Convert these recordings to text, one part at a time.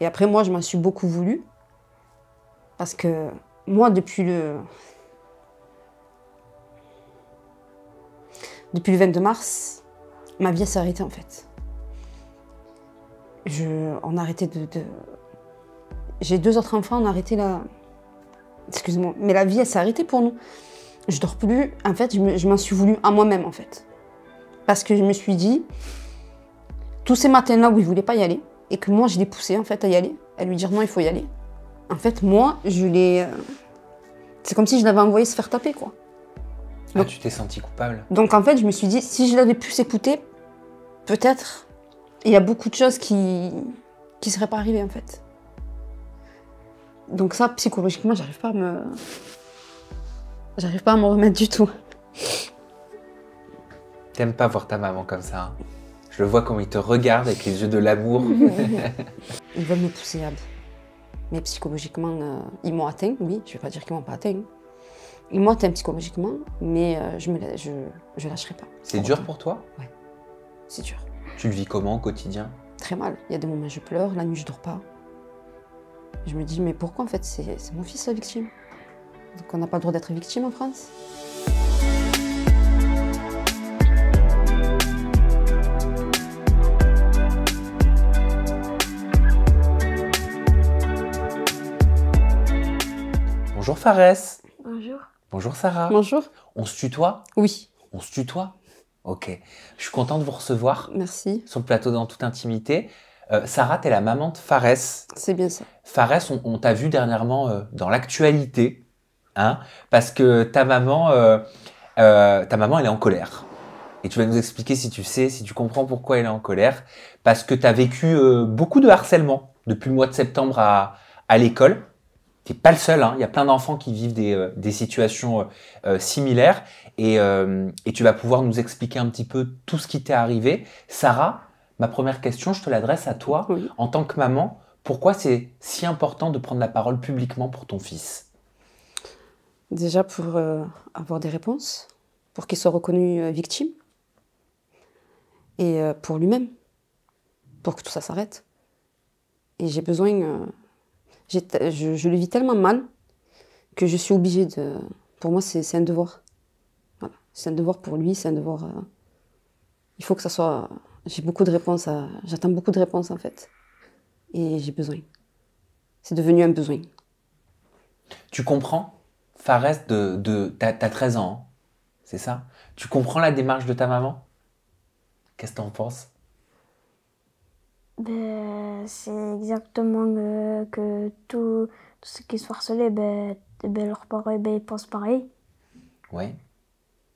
Et après, moi, je m'en suis beaucoup voulu. Parce que moi, depuis le 22 mars, ma vie s'est arrêtée en fait. On a arrêté J'ai 2 autres enfants, on a arrêté la... Excuse-moi, mais la vie, elle s'est arrêtée pour nous. Je dors plus. En fait, je m'en suis voulu à moi-même en fait. Parce que je me suis dit, tous ces matins-là où il voulait pas y aller, et que moi, je l'ai poussé en fait à y aller, à lui dire non, il faut y aller. En fait, moi, je l'ai... C'est comme si je l'avais envoyé se faire taper, quoi. Ah, tu t'es sentie coupable? Donc, en fait, je me suis dit, si je l'avais pu s'écouter, peut-être, il y a beaucoup de choses qui seraient pas arrivées, en fait. Donc ça, psychologiquement, j'arrive pas à me remettre du tout. T'aimes pas voir ta maman comme ça, hein? Je le vois comme il te regarde avec les yeux de l'amour. Ils veulent me pousser à bout. Mais psychologiquement, ils m'ont atteint, oui, je vais pas dire qu'ils m'ont pas atteint. Ils m'ont atteint psychologiquement, mais je lâcherai pas. C'est dur pour toi? Ouais, c'est dur. Tu le vis comment au quotidien? Très mal. Il y a des moments où je pleure, la nuit je dors pas. Je me dis, mais pourquoi en fait c'est mon fils la victime? Donc on n'a pas le droit d'être victime en France. Bonjour Farès. Bonjour. Bonjour Sarah. Bonjour. On se tutoie? Oui. On se tutoie? Ok. Je suis content de vous recevoir Merci. sur le plateau dans toute intimité. Sarah, t'es la maman de Farès. C'est bien ça. Farès, on t'a vu dernièrement dans l'actualité, hein, parce que ta maman, elle est en colère. Et tu vas nous expliquer si tu sais, si tu comprends pourquoi elle est en colère. Parce que tu as vécu beaucoup de harcèlement depuis le mois de septembre à l'école. Tu n'es pas le seul, hein. Il y a plein d'enfants qui vivent des situations similaires. Et tu vas pouvoir nous expliquer un petit peu tout ce qui t'est arrivé. Sarah, ma première question, je te l'adresse à toi. Oui. En tant que maman, pourquoi c'est si important de prendre la parole publiquement pour ton fils? Déjà pour avoir des réponses, pour qu'il soit reconnu victime. Et pour lui-même, pour que tout ça s'arrête. Et j'ai besoin... je le vis tellement mal que je suis obligée de... Pour moi, c'est un devoir. Voilà. C'est un devoir pour lui, c'est un devoir... Il faut que ça soit... J'ai beaucoup de réponses J'attends beaucoup de réponses, en fait. Et j'ai besoin. C'est devenu un besoin. Tu comprends, Farès, t'as 13 ans, hein, c'est ça? Tu comprends la démarche de ta maman? Qu'est-ce que t'en penses? Ben, c'est exactement que tous ceux qui sont harcelés, leurs parents, ils pensent pareil. Oui.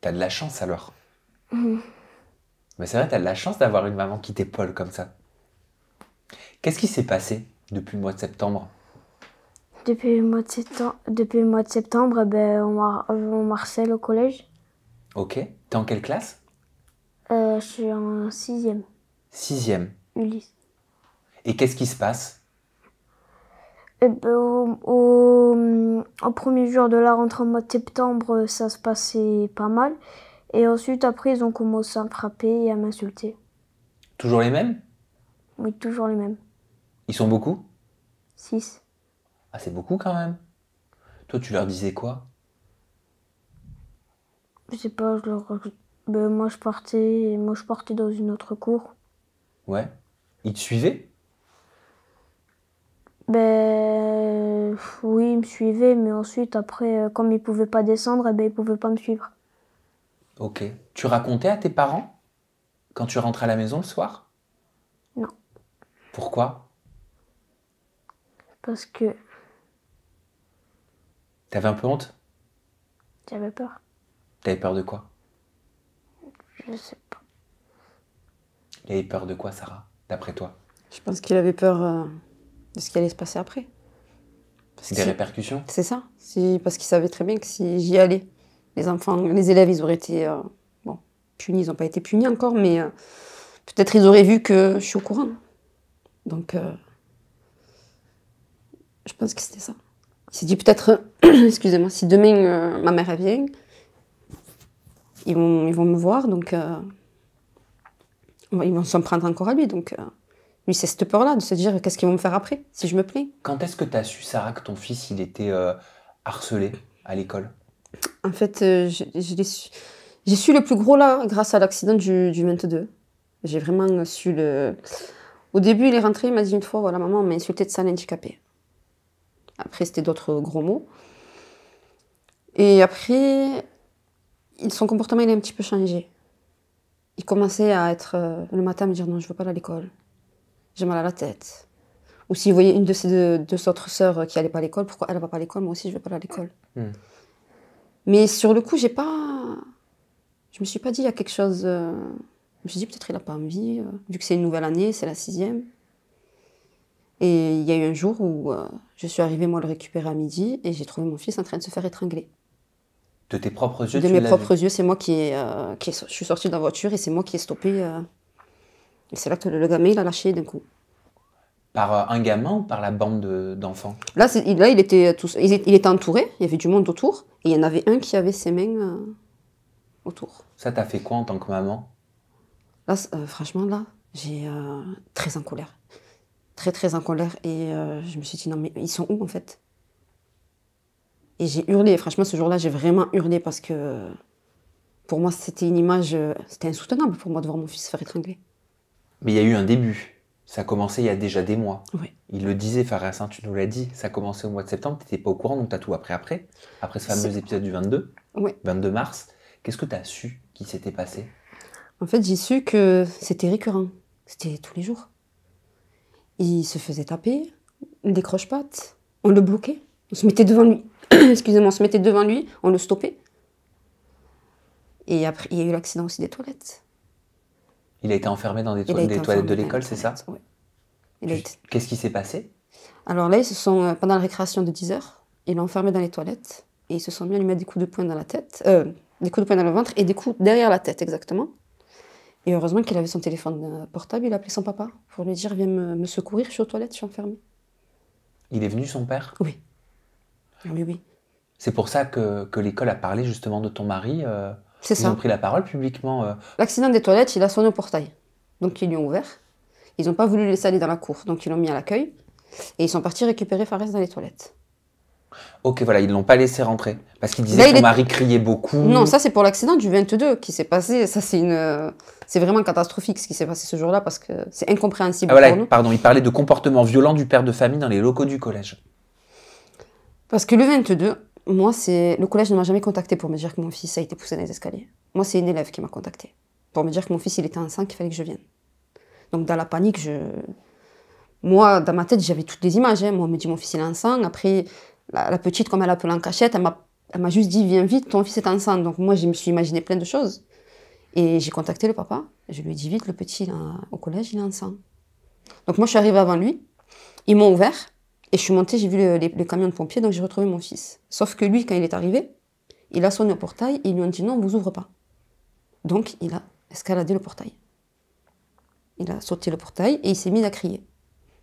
T'as de la chance alors. Mais c'est vrai, t'as de la chance d'avoir une maman qui t'épaule comme ça. Qu'est-ce qui s'est passé depuis le mois de septembre? Depuis le mois de septembre, on m'harcèle au collège. Ok. T'es en quelle classe? Je suis en 6e, 6e. Ulysse. Et qu'est-ce qui se passe? Au premier jour de la rentrée au mois de septembre, ça se passait pas mal. Et ensuite, après, ils ont commencé à me frapper et à m'insulter. Toujours les mêmes? Oui, toujours les mêmes. Ils sont beaucoup? 6. Ah, c'est beaucoup quand même. Toi, tu leur disais quoi? Je sais pas, moi je partais dans une autre cour. Ouais. Ils te suivaient? Oui, ils me suivaient, mais ensuite, après, comme ils pouvaient pas descendre, ils pouvaient pas me suivre. Ok. Tu racontais à tes parents quand tu rentrais à la maison le soir? Non. Pourquoi? Parce que T'avais un peu honte? j'avais peur. T'avais peur de quoi? Je sais pas. Il avait peur de quoi, Sarah, d'après toi? Je pense qu'il avait peur de ce qui allait se passer après. Des répercussions? C'est ça. Parce qu'il savait très bien que si j'y allais, les élèves, ils auraient été punis. Ils n'ont pas été punis encore, mais peut-être ils auraient vu que je suis au courant. Donc, je pense que c'était ça. Il s'est dit peut-être, excusez-moi, si demain ma mère vient, ils vont me voir, donc ils vont s'en prendre encore à lui. Donc, Lui, c'est cette peur-là de se dire qu'est-ce qu'ils vont me faire après si je me plains. Quand est-ce que tu as su, Sarah, que ton fils, il était harcelé à l'école? En fait, j'ai su le plus gros là grâce à l'accident du 22. J'ai vraiment su le... Au début, il est rentré, il m'a dit une fois, voilà, maman, on m'a insulté de sale handicapé. Après, c'était d'autres gros mots. Et après, son comportement, il a un petit peu changé. Il commençait à être, le matin, à me dire, non, je ne veux pas aller à l'école. J'ai mal à la tête. Ou s'il voyait une de ses deux autres sœurs qui n'allait pas à l'école, pourquoi elle ne va pas à l'école, moi aussi, je ne vais pas aller à l'école. Mais sur le coup, je me suis pas dit, il y a quelque chose... Je me suis dit, peut-être il n'a pas envie, vu que c'est une nouvelle année, c'est la 6e. Et il y a eu un jour où je suis arrivée, moi, le récupérer à midi, et j'ai trouvé mon fils en train de se faire étrangler. De tes propres yeux, De mes propres yeux, c'est moi je suis sortie de la voiture, et c'est moi qui ai stoppé. Et c'est là que le gamin, il a lâché d'un coup. Par un gamin ou par la bande d'enfants? Là, il était entouré, il y avait du monde autour, et il y en avait un qui avait ses mains autour. Ça t'a fait quoi en tant que maman? Là, franchement, là, j'ai très en colère. Très, très en colère. Et je me suis dit, non, mais ils sont où, en fait? Et j'ai hurlé. Franchement, ce jour-là, j'ai vraiment hurlé parce que pour moi, c'était une image... C'était insoutenable pour moi de voir mon fils se faire étrangler. Mais il y a eu un début. Ça a commencé il y a déjà des mois. Oui. Il le disait, Fares, tu nous l'as dit. Ça a commencé au mois de septembre. Tu n'étais pas au courant, donc tu as tout appris après. Après ce fameux épisode du 22, 22 mars. Qu'est-ce que tu as su qui s'était passé? En fait, j'ai su que c'était récurrent. C'était tous les jours. Il se faisait taper, une décroche-patte, on le bloquait, on se mettait devant lui. Excusez-moi, on se mettait devant lui, on le stoppait. Et après, il y a eu l'accident aussi des toilettes. Il a été enfermé dans des toilettes de l'école, c'est ça? Oui. Qu'est-ce qui s'est passé? Alors là, pendant la récréation de 10h, ils l'ont enfermé dans les toilettes et ils se sont mis à lui mettre des coups de poing dans la tête, des coups de poing dans le ventre et des coups derrière la tête, exactement. Et heureusement qu'il avait son téléphone portable, il a appelé son papa pour lui dire « Viens me secourir, je suis aux toilettes, je suis enfermée. » Il est venu, son père? Oui. Oui, oui. C'est pour ça que l'école a parlé justement de ton mari. C'est ça. Ils ont pris la parole publiquement. L'accident des toilettes, il a sonné au portail. Donc ils lui ont ouvert. Ils n'ont pas voulu le laisser aller dans la cour, donc ils l'ont mis à l'accueil. Et ils sont partis récupérer Fares dans les toilettes. Ok, voilà, ils ne l'ont pas laissé rentrer. Parce qu'il disait que ton mari criait beaucoup. Non, ça c'est pour l'accident du 22 qui s'est passé. Ça c'est vraiment catastrophique ce qui s'est passé ce jour-là parce que c'est incompréhensible pour nous. Pardon, il parlait de comportement violent du père de famille dans les locaux du collège. Parce que le 22, moi, le collège ne m'a jamais contacté pour me dire que mon fils a été poussé dans les escaliers. Moi, c'est une élève qui m'a contacté pour me dire que mon fils il était enceint, qu'il fallait que je vienne. Donc dans la panique, moi, dans ma tête, j'avais toutes les images. Moi, on me dit mon fils il est enceint. Après, la petite, comme elle appelait en cachette, elle m'a juste dit viens vite, ton fils est enceint. Donc moi, je me suis imaginé plein de choses. Et j'ai contacté le papa. Je lui ai dit vite, le petit au collège, il est enceint. Donc moi, je suis arrivée avant lui. Ils m'ont ouvert. Et je suis montée, j'ai vu les camions de pompiers, donc j'ai retrouvé mon fils. Sauf que lui, quand il est arrivé, il a sonné au portail et ils lui ont dit non, on ne vous ouvre pas. Donc il a escaladé le portail. Il a sauté le portail et il s'est mis à crier.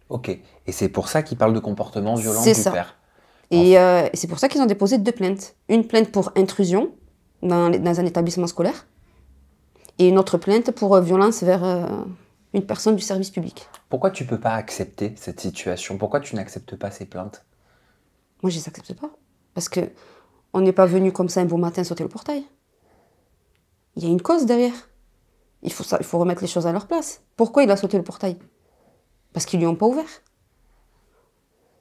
Ok. Et c'est pour ça qu'il parle de comportement violent du père. Et c'est pour ça qu'ils ont déposé 2 plaintes. Une plainte pour intrusion dans un établissement scolaire et une autre plainte pour violence vers une personne du service public. Pourquoi tu ne peux pas accepter cette situation? Pourquoi tu n'acceptes pas ces plaintes? Moi, je ne les accepte pas. Parce qu'on n'est pas venu comme ça un beau matin sauter le portail. Il y a une cause derrière. Il faut remettre les choses à leur place. Pourquoi il a sauté le portail? Parce qu'ils ne lui ont pas ouvert.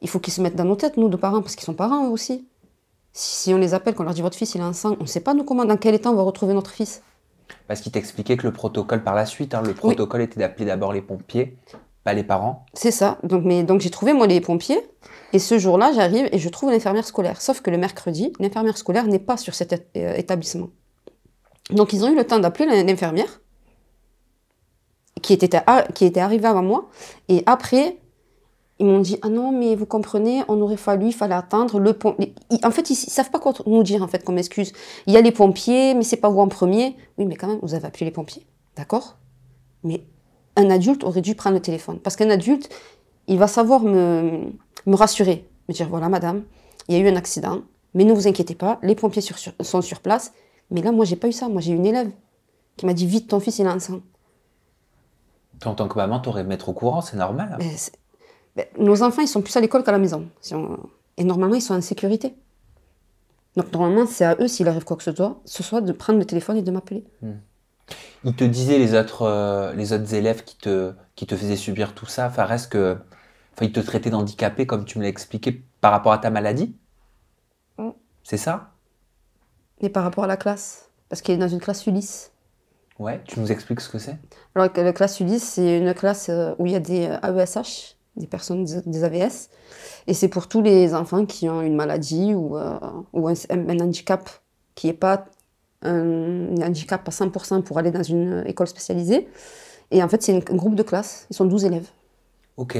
Il faut qu'ils se mettent dans nos têtes, nous, de parents, parce qu'ils sont parents, eux aussi. Si on les appelle, qu'on leur dit votre fils, il est enceint, on ne sait pas, nous, dans quel état on va retrouver notre fils. Parce qu'il t'expliquait que le protocole par la suite, le protocole était d'appeler d'abord les pompiers, pas les parents. C'est ça. Donc j'ai trouvé, moi, les pompiers. Et ce jour-là, j'arrive et je trouve l'infirmière scolaire. Sauf que le mercredi, l'infirmière scolaire n'est pas sur cet établissement. Donc ils ont eu le temps d'appeler l'infirmière, qui était arrivée avant moi. Et après, ils m'ont dit « Ah non, mais vous comprenez, il fallait attendre le pompier. » En fait, ils ne savent pas quoi nous dire, en fait, comme excuse. Il y a les pompiers, mais c'est pas vous en premier. Oui, mais quand même, vous avez appelé les pompiers, d'accord? Mais un adulte aurait dû prendre le téléphone. Parce qu'un adulte, il va savoir me rassurer, me dire « Voilà, madame, il y a eu un accident, mais ne vous inquiétez pas, les pompiers sont sur place. » Mais là, moi, j'ai pas eu ça. Moi, j'ai eu une élève qui m'a dit « Vite, ton fils, il est enceint. » Toi, en tant que maman, t'aurais mettre au courant, c'est normal. Nos enfants, ils sont plus à l'école qu'à la maison. Et normalement, ils sont en sécurité. Donc normalement, c'est à eux, s'il arrive quoi que ce soit, de prendre le téléphone et de m'appeler. Ils te disaient les autres élèves qui te faisaient subir tout ça, Fares, ils te traitaient d'handicapé comme tu me l'as expliqué par rapport à ta maladie? Mm. C'est ça? Et par rapport à la classe, parce qu'il est dans une classe Ulysse. Ouais, tu nous expliques ce que c'est? Alors, la classe Ulysse, c'est une classe où il y a des AESH, des personnes des AVS, et c'est pour tous les enfants qui ont une maladie ou un handicap qui n'est pas un handicap à 100% pour aller dans une école spécialisée. Et en fait, c'est un groupe de classe, ils sont 12 élèves. Ok.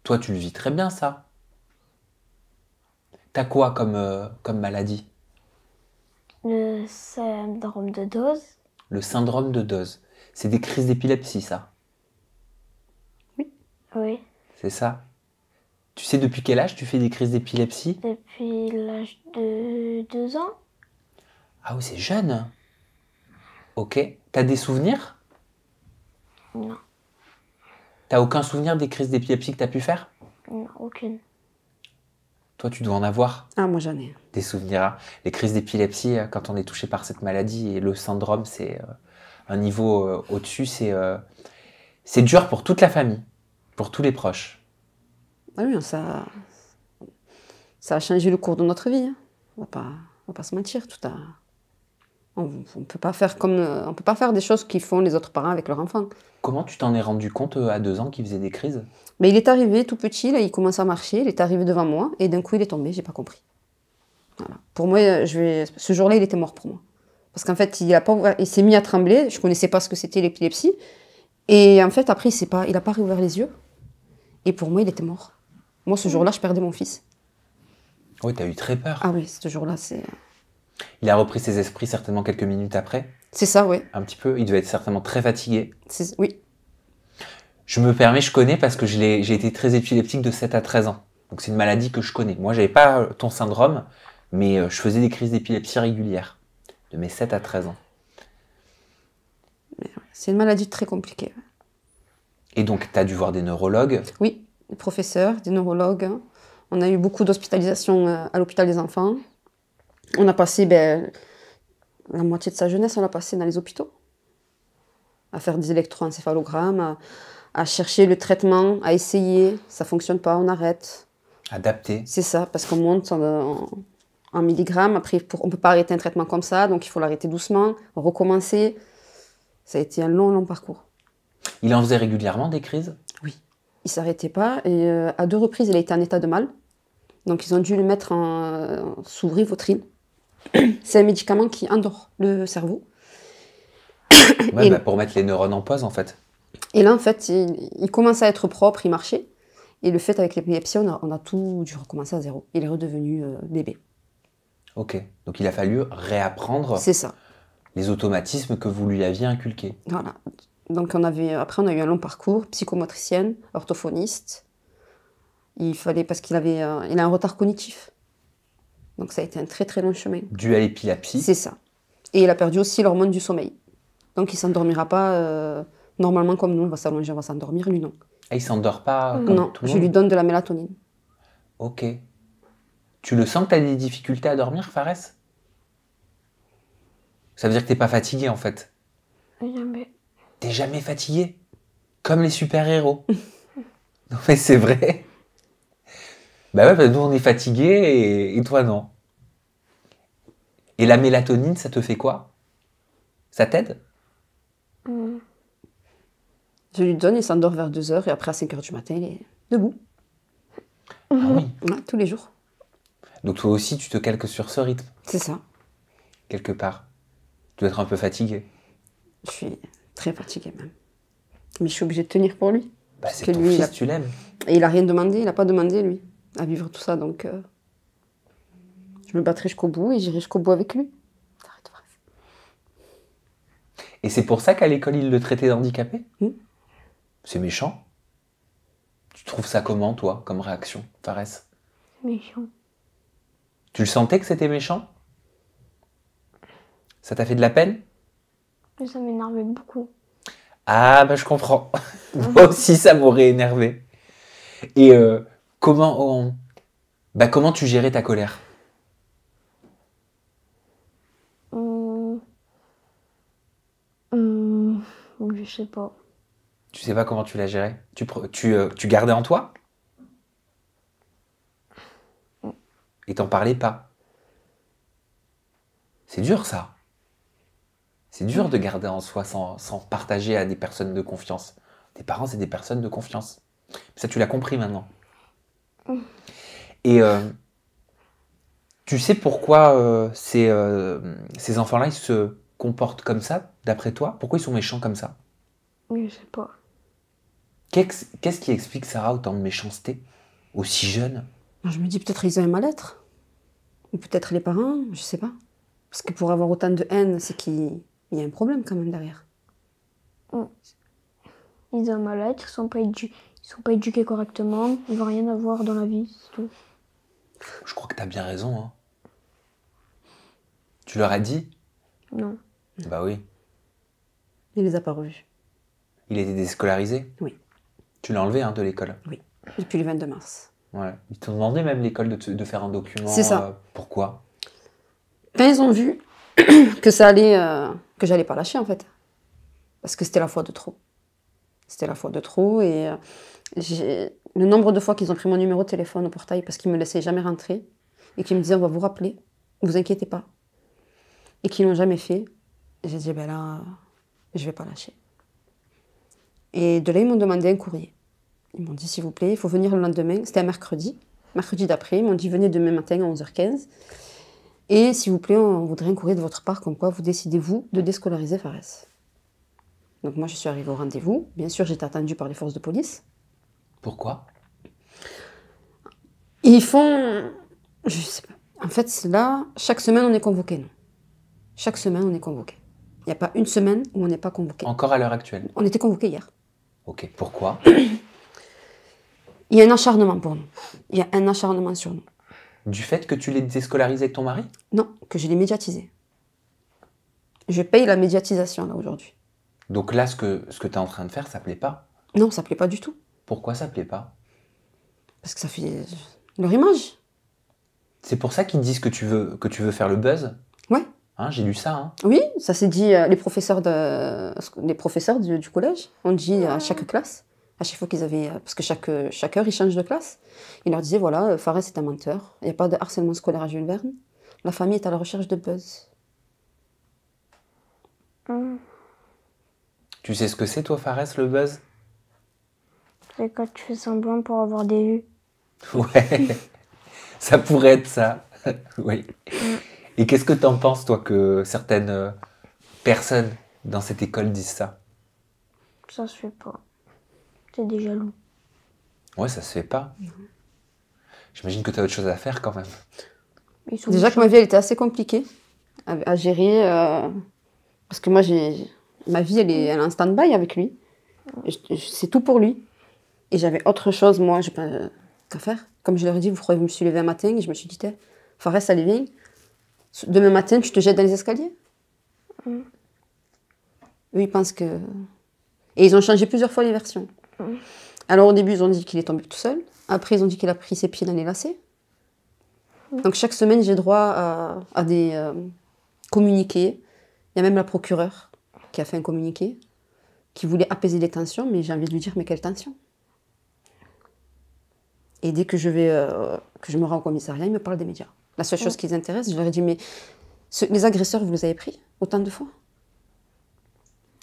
Toi, tu le vis très bien, ça. T'as quoi comme maladie? Le syndrome de dose. Le syndrome de Dose. C'est des crises d'épilepsie, ça. Oui. C'est ça? Tu sais depuis quel âge tu fais des crises d'épilepsie? Depuis l'âge de 2 ans. Ah oui, c'est jeune. Ok. T'as des souvenirs? Non. T'as aucun souvenir des crises d'épilepsie que t'as pu faire? Non, aucune. Toi, tu dois en avoir Ah, moi j'en ai. des souvenirs. Hein. Les crises d'épilepsie, quand on est touché par cette maladie et le syndrome, c'est un niveau au-dessus. C'est dur pour toute la famille, pour tous les proches. Ah oui, ça a changé le cours de notre vie. Hein. On va pas se mentir. On peut pas faire on peut pas faire des choses qu'ils font les autres parents avec leurs enfants. Comment tu t'en es rendu compte à 2 ans qu'il faisait des crises? Mais il est arrivé tout petit, là, il commence à marcher, il est arrivé devant moi, et d'un coup il est tombé, j'ai pas compris. Voilà. Pour moi, ce jour-là, il était mort pour moi. Parce qu'en fait, il s'est mis à trembler, je connaissais pas ce que c'était l'épilepsie, et en fait, après, il a pas réouvert les yeux, et pour moi, il était mort. Moi, ce jour-là, je perdais mon fils. Oui, t'as eu très peur. Ah oui, ce jour-là, c'est... Il a repris ses esprits certainement quelques minutes après. C'est ça, oui. Un petit peu. Il devait être certainement très fatigué. Oui. Je me permets, je connais parce que j'ai été très épileptique de 7 à 13 ans. Donc c'est une maladie que je connais. Moi, j'avais pas ton syndrome, mais je faisais des crises d'épilepsie régulières de mes 7 à 13 ans. C'est une maladie très compliquée. Et donc, tu as dû voir des neurologues. Oui, des professeurs, des neurologues. On a eu beaucoup d'hospitalisations à l'hôpital des enfants. On a passé la moitié de sa jeunesse, on l'a passé dans les hôpitaux. À faire des électroencéphalogrammes, à chercher le traitement, à essayer. Ça ne fonctionne pas, on arrête. Adapté. C'est ça, parce qu'on monte en milligrammes. Après, on ne peut pas arrêter un traitement comme ça, donc il faut l'arrêter doucement, recommencer. Ça a été un long, long parcours. Il en faisait régulièrement des crises? Oui. Il ne s'arrêtait pas. Et à 2 reprises, il a été en état de mal. Donc, ils ont dû le mettre sous Rivotril. C'est un médicament qui endort le cerveau. Ouais, pour mettre les neurones en pause, en fait. Et là, en fait, il commençait à être propre, il marchait. Et le fait, avec l'épilepsie, on a tout dû recommencer à zéro. Il est redevenu bébé. Ok. Donc, il a fallu réapprendre C'est ça. les automatismes que vous lui aviez inculqués. Voilà. Donc, après, on a eu un long parcours, psychomotricienne, orthophoniste. Parce qu'il il a un retard cognitif. Donc, ça a été un très, très long chemin. Dû à l'épilepsie. C'est ça. Et il a perdu aussi l'hormone du sommeil. Donc, il ne s'endormira pas normalement comme nous. On va s'allonger, on va s'endormir. Lui, non. Et il s'endort pas comme Non, tout le je monde? lui donne de la mélatonine. Ok. Tu le sens que tu as des difficultés à dormir, Fares? Ça veut dire que t'es pas fatigué, en fait. Jamais. T'es jamais fatigué? Comme les super-héros. Non, mais c'est vrai. Bah ouais, nous, on est fatigué et toi, non. Et la mélatonine, ça te fait quoi? Ça t'aide? Je lui donne, il s'endort vers 2h et après à 5h du matin, il est debout. Ah oui. Ouais, tous les jours. Donc toi aussi, tu te calques sur ce rythme, C'est ça. quelque part. Tu dois être un peu fatigué. Je suis très fatiguée même. Mais je suis obligée de tenir pour lui. Bah, c'est que ton lui, fils, tu l'aimes. Et il n'a rien demandé, il n'a pas demandé lui, à vivre tout ça. Donc je me battrai jusqu'au bout et j'irai jusqu'au bout avec lui. Arrête, bref. Et c'est pour ça qu'à l'école, ils le traitaient d'handicapé? C'est méchant. Tu trouves ça comment, toi, comme réaction, Fares? Méchant. Tu le sentais que c'était méchant? Ça t'a fait de la peine? Ça m'énervait beaucoup. Ah, bah je comprends. Moi aussi, ça m'aurait énervé. Et comment tu gérais ta colère? Hum, hum, je sais pas. Tu sais pas comment tu la gérais? Tu gardais en toi? Et t'en parlais pas? C'est dur, ça. C'est dur de garder en soi sans partager à des personnes de confiance. Tes parents, c'est des personnes de confiance. Ça, tu l'as compris maintenant. Et tu sais pourquoi ces enfants-là, ils se comportent comme ça, d'après toi? Pourquoi ils sont méchants comme ça? Je sais pas. Qu'est-ce qui explique, Sarah, autant de méchanceté, aussi jeune? Je me dis peut-être ils ont un mal-être. Ou peut-être les parents, je sais pas. Parce que pour avoir autant de haine, c'est qu'il y a un problème quand même derrière. Ils ont un mal-être, ils sont pas éduqués correctement, ils vont rien avoir dans la vie, c'est tout. Je crois que t'as bien raison, hein. Tu leur as dit? Non. Bah oui. Il les a pas revus. Il était déscolarisé? Oui. Tu l'as enlevé, hein, de l'école? Oui. Depuis le 22 mars. Ouais. Ils t'ont demandé même l'école de faire un document. C'est ça. Pourquoi? Quand ils ont vu que ça allait, que j'allais pas lâcher en fait. Parce que c'était la fois de trop. C'était la fois de trop et le nombre de fois qu'ils ont pris mon numéro de téléphone au portail parce qu'ils me laissaient jamais rentrer et qu'ils me disaient on va vous rappeler, vous inquiétez pas. Et qu'ils l'ont jamais fait. J'ai dit ben là, je vais pas lâcher. Et de là ils m'ont demandé un courrier. Ils m'ont dit s'il vous plaît, il faut venir le lendemain. C'était un mercredi. Mercredi d'après, ils m'ont dit venez demain matin à 11h15. Et s'il vous plaît, on voudrait un courrier de votre part comme quoi vous décidez-vous de déscolariser Fares. Donc moi je suis arrivée au rendez-vous. Bien sûr j'étais attendue par les forces de police. Pourquoi? Ils font... Je sais pas. En fait là, chaque semaine on est convoqué, nous. Chaque semaine on est convoqué. Il n'y a pas une semaine où on n'est pas convoqué. Encore à l'heure actuelle? On était convoqué hier. Ok, pourquoi? Il y a un acharnement pour nous. Il y a un acharnement sur nous. Du fait que tu l'aies déscolarisé avec ton mari? Non, que je l'ai médiatisé. Je paye la médiatisation là aujourd'hui. Donc là, ce que tu es en train de faire, ça plaît pas? Non, ça plaît pas du tout. Pourquoi ça plaît pas? Parce que ça fait leur image. C'est pour ça qu'ils disent que tu veux faire le buzz? Ouais. Hein, j'ai lu ça, hein. Oui, ça s'est dit, les professeurs du collège ont dit à chaque classe, à chaque fois qu'ils avaient, parce que chaque heure ils changent de classe, ils leur disaient voilà, Fares est un menteur, il n'y a pas de harcèlement scolaire à Jules Verne, la famille est à la recherche de buzz. Tu sais ce que c'est, toi, Fares, le buzz? C'est quand tu fais semblant pour avoir des vues. Ouais, ça pourrait être ça. Oui. Et qu'est-ce que t'en penses, toi, que certaines personnes dans cette école disent ça? Ça se fait pas. T'es des jaloux. Ouais, ça se fait pas. J'imagine que t'as autre chose à faire quand même. Ils sont Déjà que ma vie elle était assez compliquée à gérer, parce que moi ma vie elle est en stand-by avec lui, c'est tout pour lui. Et j'avais autre chose, moi, qu'à faire. Comme je leur ai dit, je me suis levée un matin et je me suis dit, Fares, allez, viens. Demain matin, tu te jettes dans les escaliers. Eux, ils pensent que... Et ils ont changé plusieurs fois les versions. Alors au début, ils ont dit qu'il est tombé tout seul. Après, ils ont dit qu'il a pris ses pieds dans les lacets. Donc chaque semaine, j'ai droit à des communiqués. Il y a même la procureure qui a fait un communiqué, qui voulait apaiser les tensions, mais j'ai envie de lui dire, mais quelle tension? Et dès que je me rends au commissariat, ils me parlent des médias. La seule chose qui les intéresse, je leur ai dit, mais les agresseurs, vous les avez pris autant de fois?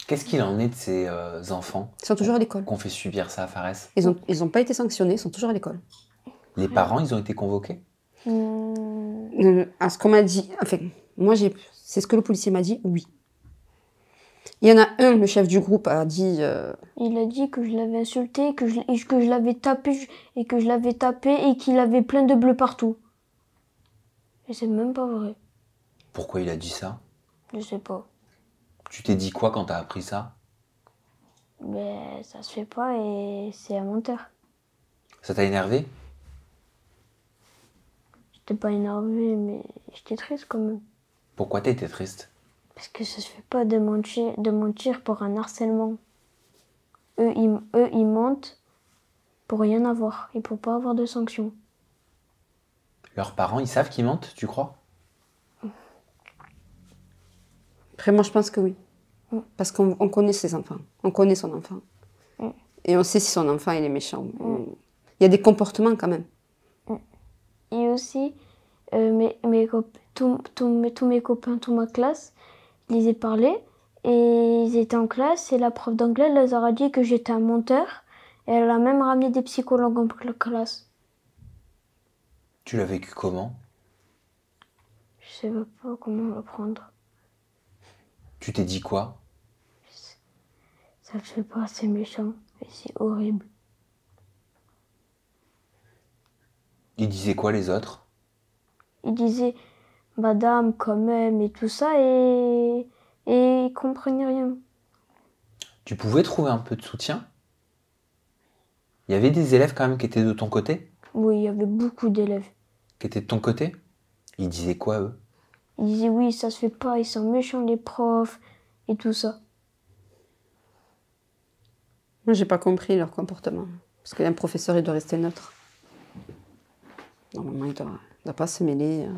Qu'est-ce qu'il en est de ces enfants Ils sont toujours à l'école. qu'on fait subir ça à Fares? Ils ont pas été sanctionnés, ils sont toujours à l'école. Les parents, ils ont été convoqués? À ce qu'on m'a dit, enfin, c'est ce que le policier m'a dit, oui. Il y en a un, le chef du groupe a dit... Il a dit que je l'avais insulté, que je l'avais tapé, et qu'il avait plein de bleus partout. Et c'est même pas vrai. Pourquoi il a dit ça? Je sais pas. Tu t'es dit quoi quand t'as appris ça? Mais ça se fait pas et c'est un menteur. Ça t'a énervé? J'étais pas énervée, mais j'étais triste quand même. Pourquoi t'étais triste? Parce que ça se fait pas de mentir pour un harcèlement. ils mentent pour rien avoir et pour pas avoir de sanctions. Leurs parents, ils savent qu'ils mentent, tu crois? Après, moi, je pense que oui. Parce qu'on connaît ses enfants. On connaît son enfant. Et on sait si son enfant, il est méchant. Il y a des comportements quand même. Et aussi, tous mes copains, toute ma classe, je les ai parlé. Et ils étaient en classe et la prof d'anglais leur a dit que j'étais un menteur. Et elle a même ramené des psychologues en classe. Tu l'as vécu comment? Je sais pas comment le prendre. Tu t'es dit quoi? Ça ne fait pas, c'est méchant et c'est horrible. Ils disaient quoi les autres? Ils disaient madame quand même et tout ça et ils comprenaient rien. Tu pouvais trouver un peu de soutien? Il y avait des élèves quand même qui étaient de ton côté? Oui, il y avait beaucoup d'élèves. Qui étaient de ton côté? Ils disaient quoi eux? Ils disaient oui, ça se fait pas, ils sont méchants les profs et tout ça. Moi, j'ai pas compris leur comportement. Parce qu'un professeur, il doit rester neutre. Normalement, il doit pas se mêler.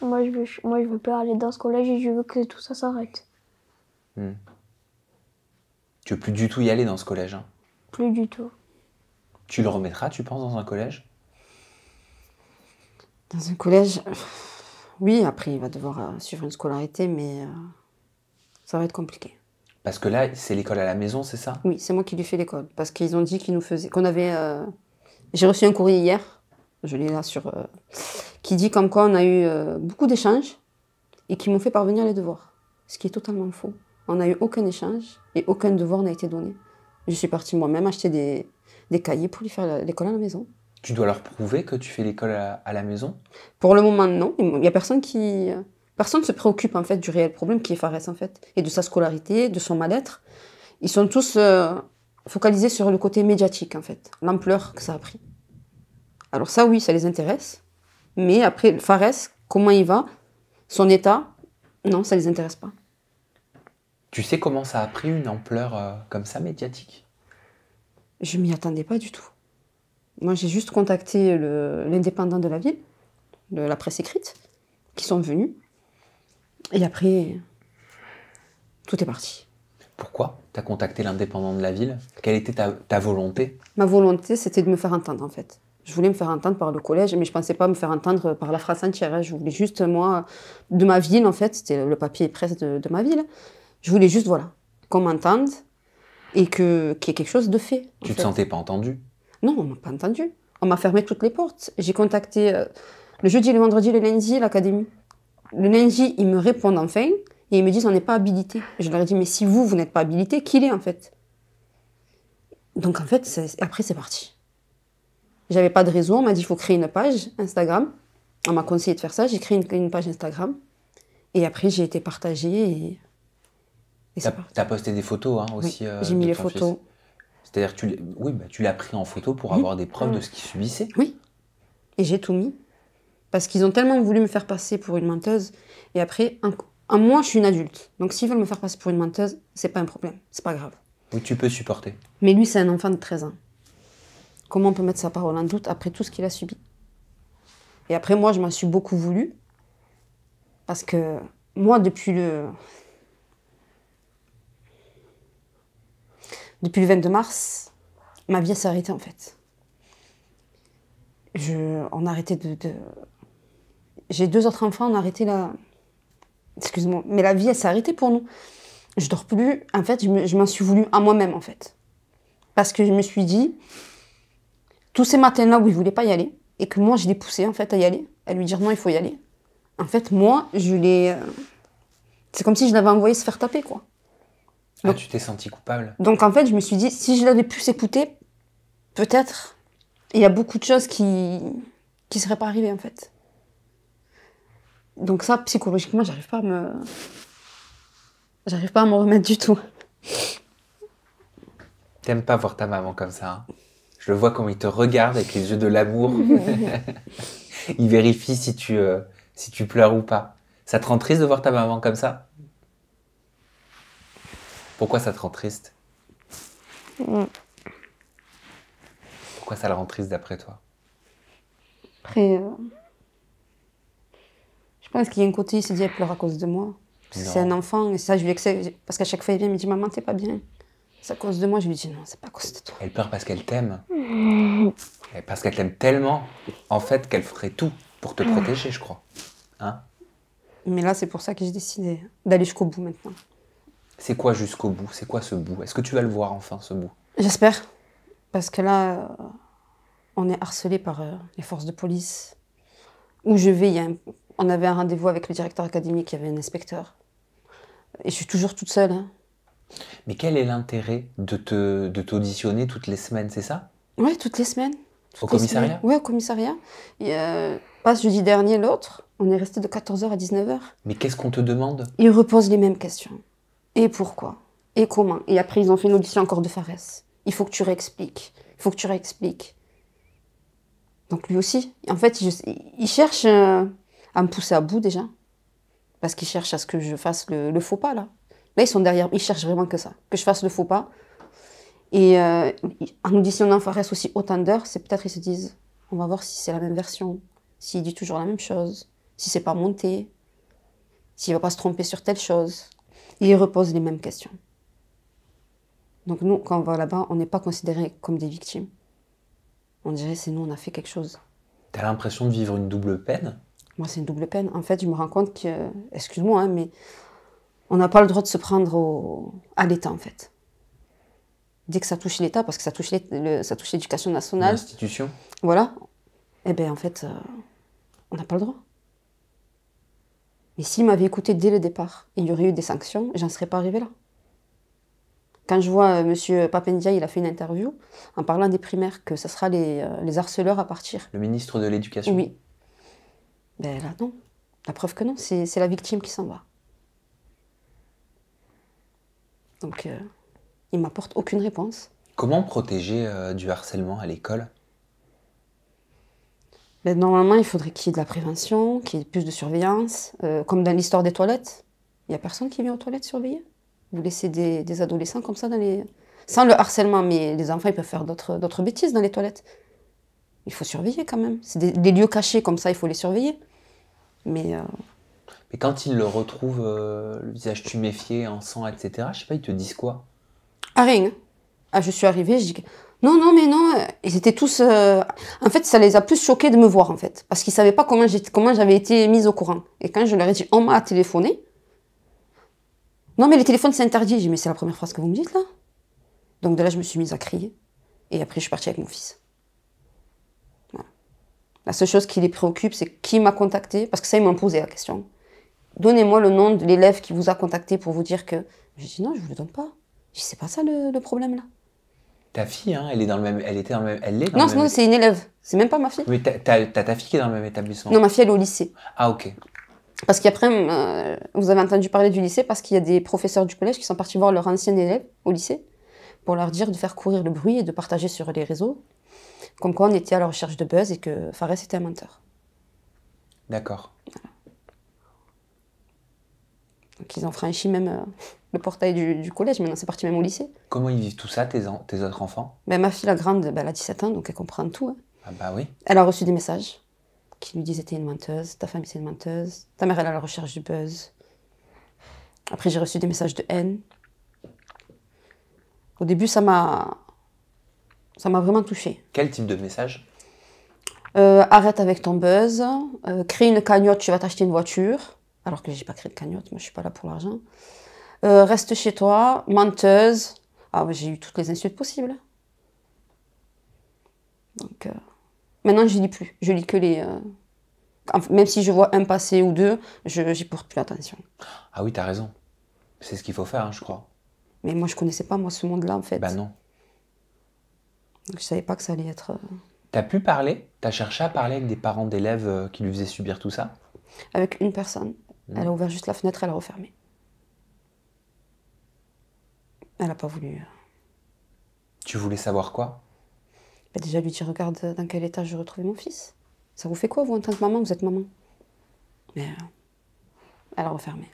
Moi, je veux pas aller dans ce collège et je veux que tout ça s'arrête. Tu veux plus du tout y aller dans ce collège, hein? Plus du tout. Tu le remettras, tu penses, dans un collège? Dans un collège, oui, après, il va devoir suivre une scolarité, mais ça va être compliqué. Parce que là, c'est l'école à la maison, c'est ça? Oui, c'est moi qui lui fais l'école. Parce qu'ils ont dit qu'ils nous faisaient... qu'on avait... J'ai reçu un courrier hier, je l'ai là sur... qui dit comme quoi on a eu beaucoup d'échanges et qui m'ont fait parvenir les devoirs. Ce qui est totalement faux. On n'a eu aucun échange et aucun devoir n'a été donné. Je suis partie moi-même acheter des cahiers pour lui faire l'école à la maison. Tu dois leur prouver que tu fais l'école à la maison? Pour le moment, non. Il n'y a personne qui... Personne ne se préoccupe en fait du réel problème qui est Fares en fait, et de sa scolarité, de son mal-être. Ils sont tous focalisés sur le côté médiatique en fait, l'ampleur que ça a pris. Alors ça oui, ça les intéresse, mais après Fares, comment il va, son état, non, ça les intéresse pas. Tu sais comment ça a pris une ampleur comme ça médiatique? Je m'y attendais pas du tout. Moi j'ai juste contacté l'indépendant de la ville, de la presse écrite, qui sont venus. Et après, tout est parti. Pourquoi tu as contacté l'indépendant de la ville? Quelle était ta volonté? Ma volonté, c'était de me faire entendre, en fait. Je voulais me faire entendre par le collège, mais je ne pensais pas me faire entendre par la phrase entière. Je voulais juste, moi, de ma ville, en fait, c'était le papier presse de ma ville. Je voulais juste, voilà, qu'on m'entende et qu'il y ait quelque chose de fait. Tu te sentais pas entendu? Non, on ne m'a pas entendu. On m'a fermé toutes les portes. J'ai contacté le jeudi, le vendredi, le lundi, l'académie. Le lundi, ils me répondent enfin et ils me disent on n'est pas habilité. Je leur ai dit mais si vous n'êtes pas habilité, qui l'est en fait? Donc en fait, après c'est parti. J'avais pas de réseau, on m'a dit il faut créer une page Instagram. On m'a conseillé de faire ça, j'ai créé une page Instagram. Et après j'ai été partagée et c'est parti. T'as posté des photos hein, aussi. Oui, j'ai mis les photos. C'est-à-dire que tu l'as pris en photo pour avoir des preuves de ce qu'il subissait. Oui, et j'ai tout mis. Parce qu'ils ont tellement voulu me faire passer pour une menteuse. Et après, moi, je suis une adulte. Donc, s'ils veulent me faire passer pour une menteuse, c'est pas un problème. C'est pas grave. Oui, tu peux supporter. Mais lui, c'est un enfant de 13 ans. Comment on peut mettre sa parole en doute après tout ce qu'il a subi? Et après, moi, je m'en suis beaucoup voulu. Parce que moi, depuis le 22 mars, ma vie s'est arrêtée, en fait. On a arrêté J'ai 2 autres enfants, on a arrêté la... Excuse-moi, mais la vie, elle s'est arrêtée pour nous. Je dors plus. En fait, je m'en suis voulu à moi-même, en fait. Parce que je me suis dit, tous ces matins-là où il voulait pas y aller, et que moi, je l'ai poussé, en fait, à y aller, à lui dire non, il faut y aller. En fait, moi, je l'ai... C'est comme si je l'avais envoyé se faire taper, quoi. Donc, tu t'es sentie coupable? Donc, en fait, je me suis dit, si je l'avais pu s'écouter, peut-être, il y a beaucoup de choses qui seraient pas arrivées, en fait. Donc ça, psychologiquement, j'arrive pas à me remettre du tout. T'aimes pas voir ta maman comme ça, hein? Je le vois comme il te regarde avec les yeux de l'amour. Il vérifie si tu pleures ou pas. Ça te rend triste de voir ta maman comme ça? Pourquoi ça te rend triste? Ouais. Pourquoi ça le rend triste d'après toi? Après, je pense qu'il y a un côté, il s'est dit, elle pleure à cause de moi. Parce que c'est un Non. enfant, et ça, je lui excelle. Parce qu'à chaque fois, il vient, il me dit, maman, t'es pas bien. C'est à cause de moi. Je lui dis, non, c'est pas à cause de toi. Elle pleure parce qu'elle t'aime. Et parce qu'elle t'aime tellement, en fait, qu'elle ferait tout pour te protéger, je crois. Hein? Mais là, c'est pour ça que j'ai décidé d'aller jusqu'au bout maintenant. C'est quoi jusqu'au bout? C'est quoi ce bout? Est-ce que tu vas le voir enfin, ce bout? J'espère. Parce que là, on est harcelé par les forces de police. Où je vais, on avait un rendez-vous avec le directeur académique, il y avait un inspecteur. Et je suis toujours toute seule. Hein. Mais quel est l'intérêt de t'auditionner toutes les semaines, c'est ça? Ouais, toutes les semaines. Au Toutes les commissariat? semaines. Ouais, au commissariat. Et, pas ce jeudi dernier, l'autre, on est resté de 14h à 19h. Mais qu'est-ce qu'on te demande? Ils reposent les mêmes questions. Et pourquoi? Et comment? Et après, ils ont fait une audition encore de Fares. Il faut que tu réexpliques. Il faut que tu réexpliques. Donc lui aussi, en fait, il cherche à me pousser à bout déjà. Parce qu'il cherche à ce que je fasse le faux pas, là. Là, ils sont derrière, ils cherchent vraiment que ça. Que je fasse le faux pas. Et en auditionnant Fares aussi autant d'heures, c'est peut-être ils se disent, on va voir si c'est la même version, s'il dit toujours la même chose, si c'est pas monté, s'il va pas se tromper sur telle chose. Et il repose les mêmes questions. Donc nous, quand on va là-bas, on n'est pas considérés comme des victimes. On dirait c'est nous, on a fait quelque chose. T'as l'impression de vivre une double peine? Moi, c'est une double peine. En fait, je me rends compte que, excuse-moi, hein, mais on n'a pas le droit de se prendre à l'État, en fait. Dès que ça touche l'État, parce que ça touche l'éducation nationale, L'institution? voilà, eh bien, en fait, on n'a pas le droit. Mais s'il m'avait écouté dès le départ, il y aurait eu des sanctions, j'en serais pas arrivée là. Quand je vois M. Papendia, il a fait une interview en parlant des primaires, que ce sera les harceleurs à partir. Le ministre de l'Éducation? Oui. Ben là, non. La preuve que non, c'est la victime qui s'en va. Donc, il ne m'apporte aucune réponse. Comment protéger du harcèlement à l'école? Ben, normalement, il faudrait qu'il y ait de la prévention, qu'il y ait plus de surveillance. Comme dans l'histoire des toilettes. Il n'y a personne qui vient aux toilettes surveiller. Vous laissez des adolescents comme ça dans les... Sans le harcèlement, mais les enfants, ils peuvent faire d'autres bêtises dans les toilettes. Il faut surveiller quand même. C'est des lieux cachés comme ça, il faut les surveiller. Mais quand ils le retrouvent, le visage tuméfié, en sang, etc., je sais pas, ils te disent quoi? ah, rien. Hein. Ah, je suis arrivée, je dis non, non, mais non. Ils étaient tous... En fait, ça les a plus choqués de me voir, en fait. Parce qu'ils ne savaient pas comment j'avais été mise au courant. Et quand je leur ai dit, on m'a téléphoné. Non, mais les téléphones, c'est interdit. J'ai dit, mais c'est la première phrase que vous me dites, là. Donc de là, je me suis mise à crier. Et après, je suis partie avec mon fils. Voilà. La seule chose qui les préoccupe, c'est qui m'a contacté. Parce que ça, ils m'ont posé la question. Donnez-moi le nom de l'élève qui vous a contacté pour vous dire que... J'ai dit, non, je ne vous le donne pas. Je dis, c'est pas ça le problème, là. Ta fille, hein, elle est dans le même... Elle était dans le même... Elle est dans Non, le même... c'est une élève. C'est même pas ma fille. Mais t'as ta fille qui est dans le même établissement? Non, ma fille, elle est au lycée. Ah, ok. Parce qu'après, vous avez entendu parler du lycée parce qu'il y a des professeurs du collège qui sont partis voir leur ancien élève au lycée pour leur dire de faire courir le bruit et de partager sur les réseaux. Comme quoi, on était à la recherche de buzz et que Fares était un menteur. D'accord. Voilà. Donc, ils ont franchi même le portail du collège. Maintenant, c'est parti même au lycée. Comment ils vivent tout ça, tes autres enfants? Ben, ma fille, la grande, ben, elle a 17 ans, donc elle comprend tout. Hein. Ah bah oui. Elle a reçu des messages qui lui disaient t'es une menteuse, ta famille c'est une menteuse, ta mère elle est à la recherche du buzz. Après j'ai reçu des messages de haine. Au début ça m'a vraiment touchée. Quel type de message? Arrête avec ton buzz, crée une cagnotte, tu vas t'acheter une voiture. Alors que j'ai pas créé de cagnotte, moi je suis pas là pour l'argent. Reste chez toi, menteuse. Ah ouais, j'ai eu toutes les insultes possibles. Donc maintenant je lis plus, je lis que les... Même si je vois un passé ou deux, j'y porte plus attention. Ah oui, t'as raison. C'est ce qu'il faut faire, hein, je crois. Mais moi je connaissais pas moi ce monde-là en fait. Bah non. Donc je savais pas que ça allait être... T'as pu parler? T'as cherché à parler avec des parents d'élèves qui lui faisaient subir tout ça? Avec une personne. Elle a ouvert juste la fenêtre, elle a refermé. Elle a pas voulu... Tu voulais savoir quoi? Bah déjà lui dire, regarde dans quel état j'ai retrouvé mon fils. Ça vous fait quoi vous en tant que maman? Vous êtes maman. Mais elle a refermé.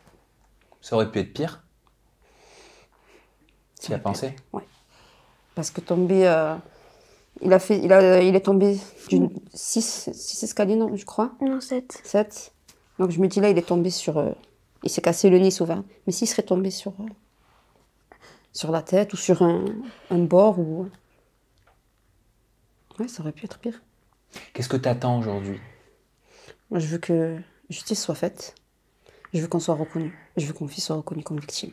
Ça aurait pu être pire? Tu y as pensé? Ouais. Parce que tomber, il est tombé d'une 6 escaliers, non, je crois. Non, 7. 7. Donc je me dis là, il est tombé sur... il s'est cassé le nez souvent. Mais s'il serait tombé sur la tête ou sur un bord ou... Ouais, ça aurait pu être pire. Qu'est-ce que tu attends aujourd'hui? Moi, je veux que justice soit faite. Je veux qu'on soit reconnu. Je veux que mon fils soit reconnu comme victime.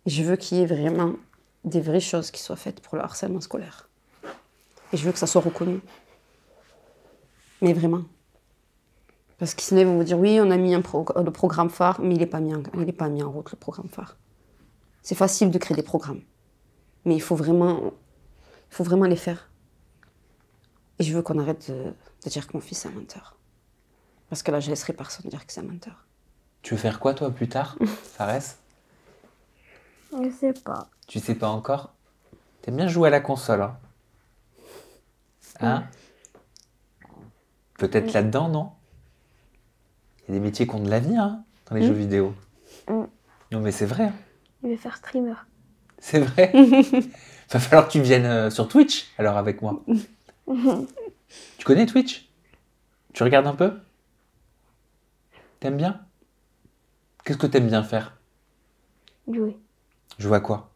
Et je veux qu'il y ait vraiment des vraies choses qui soient faites pour le harcèlement scolaire. Et je veux que ça soit reconnu. Mais vraiment. Parce que sinon, ils vont vous dire, oui, on a mis le programme phare, mais il n'est pas mis en route, le programme phare. C'est facile de créer des programmes. Mais il faut vraiment les faire. Et je veux qu'on arrête de dire que mon fils est un menteur. Parce que là, je laisserai personne dire que c'est un menteur. Tu veux faire quoi, toi, plus tard, Fares? Je sais pas. Tu sais pas encore? T'aimes bien jouer à la console, hein? Hein? Peut-être là-dedans, non? Il y a des métiers qui ont de l'avenir, hein, dans les jeux vidéo. Non, mais c'est vrai. Hein. Je vais faire streamer. C'est vrai. Va falloir que tu viennes sur Twitch, alors, avec moi. Tu connais Twitch? Tu regardes un peu? T'aimes bien? Qu'est-ce que t'aimes bien faire? Jouer. Jouer à quoi?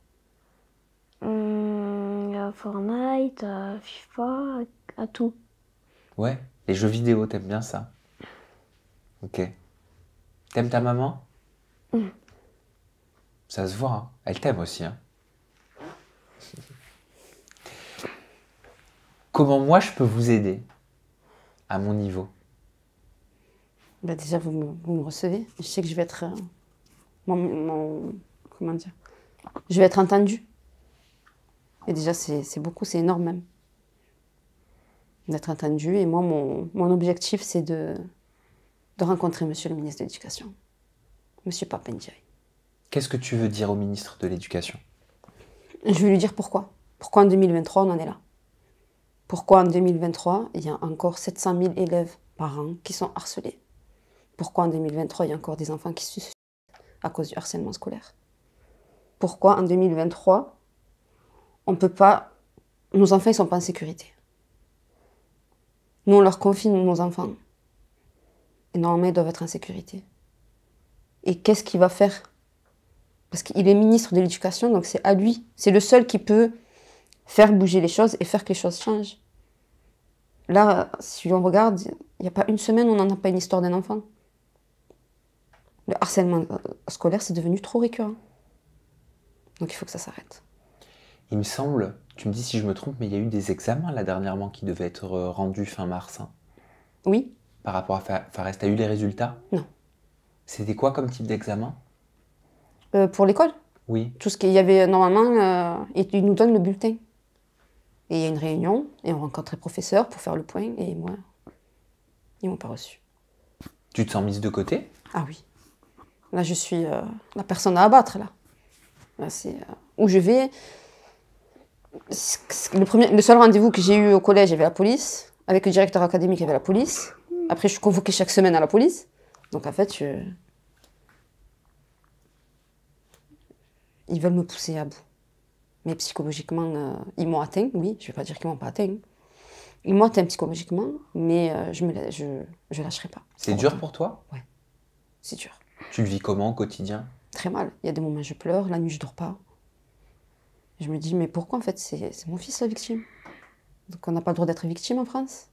À Fortnite, à FIFA, à tout. Ouais, les jeux vidéo, t'aimes bien ça? Ok. T'aimes ta maman? Ça se voit, hein. Elle t'aime aussi, hein. Comment moi je peux vous aider à mon niveau? Bah déjà, vous me recevez. Je sais que je vais être... comment dire? Je vais être entendue. Et déjà, c'est beaucoup, c'est énorme même. D'être entendue. Et moi, mon objectif, c'est de rencontrer Monsieur le ministre de l'Éducation. Monsieur Pap Ndiaye. Qu'est-ce que tu veux dire au ministre de l'Éducation? Je vais lui dire pourquoi. Pourquoi en 2023, on en est là? Pourquoi en 2023, il y a encore 700 000 élèves par an qui sont harcelés? Pourquoi en 2023, il y a encore des enfants qui se suicident à cause du harcèlement scolaire? Pourquoi en 2023, on peut pas... Nos enfants, ils sont pas en sécurité. Nous, on leur confie nos enfants. Et normalement, ils doivent être en sécurité. Et qu'est-ce qu'il va faire? Parce qu'il est ministre de l'Éducation, donc c'est à lui. C'est le seul qui peut faire bouger les choses et faire que les choses changent. Là, si on regarde, il n'y a pas une semaine où on n'en a pas une histoire d'un enfant. Le harcèlement scolaire, c'est devenu trop récurrent. Donc il faut que ça s'arrête. Il me semble, tu me dis si je me trompe, mais il y a eu des examens là dernièrement qui devaient être rendus fin mars. Hein. Oui. Par rapport à Fares, t'as eu les résultats? Non. C'était quoi comme type d'examen? Pour l'école? Oui. Tout ce qu'il y avait normalement, ils nous donnent le bulletin. Et il y a une réunion, et on rencontre les professeurs pour faire le point, et moi, ils m'ont pas reçu. Tu te sens mise de côté? Ah oui. Là, je suis la personne à abattre, là. Là, c'est où je vais. Le seul rendez-vous que j'ai eu au collège, il y avait la police. Avec le directeur académique, il y avait la police. Après, je suis convoquée chaque semaine à la police. Donc, en fait, ils veulent me pousser à bout. Mais psychologiquement, ils m'ont atteint, oui. Je ne vais pas dire qu'ils ne m'ont pas atteint. Ils m'ont atteint psychologiquement, mais je lâcherai pas. C'est dur pour toi? Ouais, c'est dur. Tu le vis comment au quotidien? Très mal. Il y a des moments où je pleure, la nuit, je ne dors pas. Je me dis, mais pourquoi en fait c'est mon fils la victime? Donc on n'a pas le droit d'être victime en France.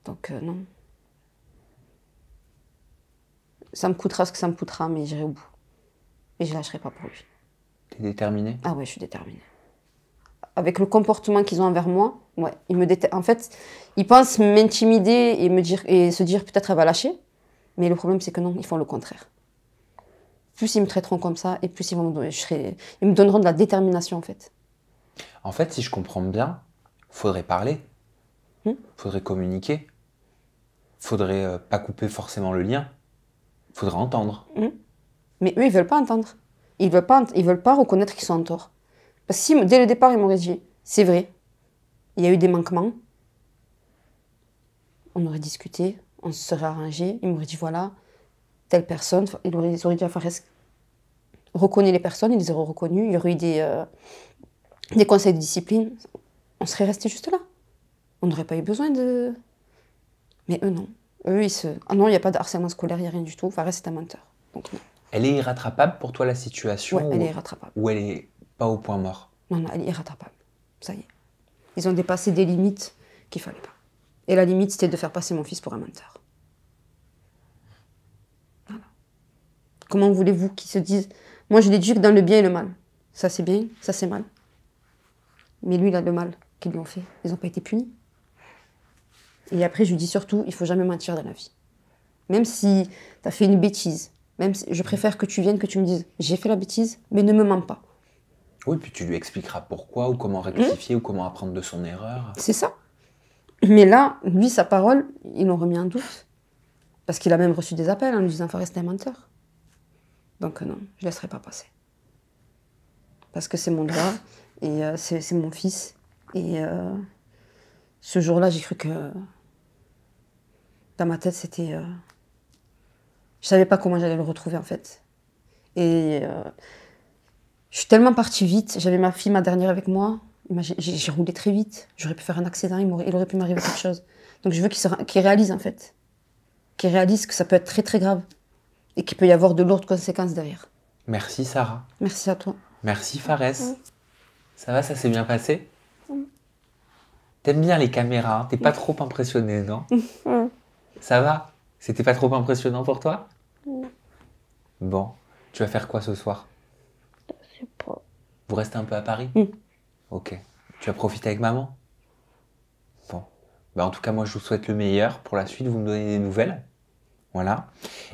Donc non. Ça me coûtera ce que ça me coûtera, mais j'irai au bout. Et je ne lâcherai pas pour lui. T'es déterminée? Ah ouais, je suis déterminée. Avec le comportement qu'ils ont envers moi, ouais, en fait, ils pensent m'intimider et se dire peut-être elle va lâcher. Mais le problème, c'est que non, ils font le contraire. Plus ils me traiteront comme ça, et plus ils me donneront de la détermination, en fait. En fait, si je comprends bien, faudrait parler. Faudrait communiquer. Faudrait pas couper forcément le lien. Faudrait entendre. Mais eux, ils veulent pas entendre. Ils veulent pas reconnaître qu'ils sont en tort. Parce que si, dès le départ, ils m'auraient dit, c'est vrai, il y a eu des manquements, on aurait discuté, on se serait arrangé, ils m'auraient dit, voilà, telle personne, ils auraient dit à Fares, reconnais les personnes, ils les auraient reconnues, il y aurait eu des conseils de discipline, on serait resté juste là. On n'aurait pas eu besoin de... Mais eux, non. Eux, ils se... Ah non, il n'y a pas de harcèlement scolaire, il n'y a rien du tout. Fares est un menteur. Donc non. Elle est irrattrapable pour toi, la situation? Ouais, elle est irrattrapable. Ou elle est pas au point mort? Non, non, elle est irrattrapable. Ça y est. Ils ont dépassé des limites qu'il fallait pas. Et la limite, c'était de faire passer mon fils pour un menteur. Voilà. Comment voulez-vous qu'ils se disent... Moi, je l'éduque dans le bien et le mal. Ça, c'est bien, ça, c'est mal. Mais lui, il a le mal qu'ils lui ont fait. Ils n'ont pas été punis. Et après, je lui dis surtout, il faut jamais mentir dans la vie. Même si tu as fait une bêtise, même si, je préfère que tu viennes, que tu me dises, j'ai fait la bêtise, mais ne me mens pas. Oui, puis tu lui expliqueras pourquoi, ou comment rectifier, ou comment apprendre de son erreur. C'est ça. Mais là, lui, sa parole, ils l'ont remis en doute. Parce qu'il a même reçu des appels en lui disant, Fares, t'es un menteur. Donc non, je ne laisserai pas passer. Parce que c'est mon droit, et c'est mon fils. Et ce jour-là, j'ai cru que... Dans ma tête, c'était... Je savais pas comment j'allais le retrouver, en fait. Et je suis tellement partie vite. J'avais ma fille, ma dernière, avec moi. J'ai roulé très vite. J'aurais pu faire un accident, il aurait pu m'arriver quelque chose. Donc je veux qu'il réalise, en fait. Qu'il réalise que ça peut être très, très grave. Et qu'il peut y avoir de lourdes conséquences derrière. Merci, Sarah. Merci à toi. Merci, Fares. Ça va, ça s'est bien passé? T'aimes bien les caméras, t'es pas trop impressionné, non? Ça va? C'était pas trop impressionnant pour toi? Bon, tu vas faire quoi ce soir? Je sais pas. Vous restez un peu à Paris? Ok. Tu vas profiter avec maman? Bon. Bah, en tout cas, moi, je vous souhaite le meilleur pour la suite. Vous me donnez des nouvelles. Voilà.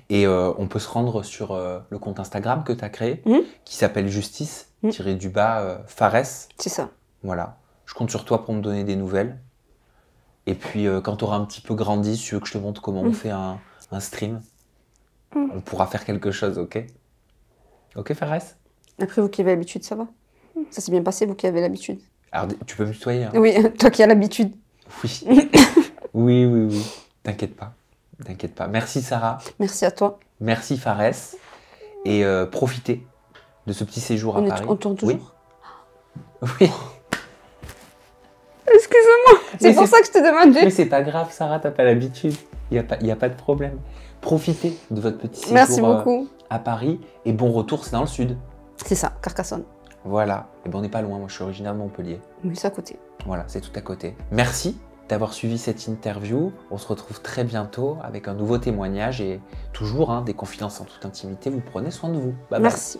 Et on peut se rendre sur le compte Instagram que tu as créé, qui s'appelle Justice-Fares. C'est ça. Voilà. Je compte sur toi pour me donner des nouvelles. Et puis, quand tu auras un petit peu grandi, si tu veux que je te montre comment on fait un stream, on pourra faire quelque chose, ok? Ok, Fares? Après, vous qui avez l'habitude, ça va? Ça s'est bien passé, vous qui avez l'habitude? Alors, tu peux me tutoyer, hein? Oui, toi qui as l'habitude. Oui. Oui. T'inquiète pas. T'inquiète pas. Merci, Sarah. Merci à toi. Merci, Fares. Et profitez de ce petit séjour à Paris. On tourne toujours? Oui. Excuse-moi, c'est pour ça que je te demandais. Mais c'est pas grave, Sarah, t'as pas l'habitude. Il y a pas de problème. Profitez de votre petit séjour Merci beaucoup. À Paris. Et bon retour, c'est dans le sud. C'est ça, Carcassonne. Voilà. Et ben on n'est pas loin, moi je suis originaire de Montpellier. Oui, c'est à côté. Voilà, c'est tout à côté. Merci d'avoir suivi cette interview. On se retrouve très bientôt avec un nouveau témoignage et toujours des confidences en toute intimité. Vous prenez soin de vous. Bye bye. Merci.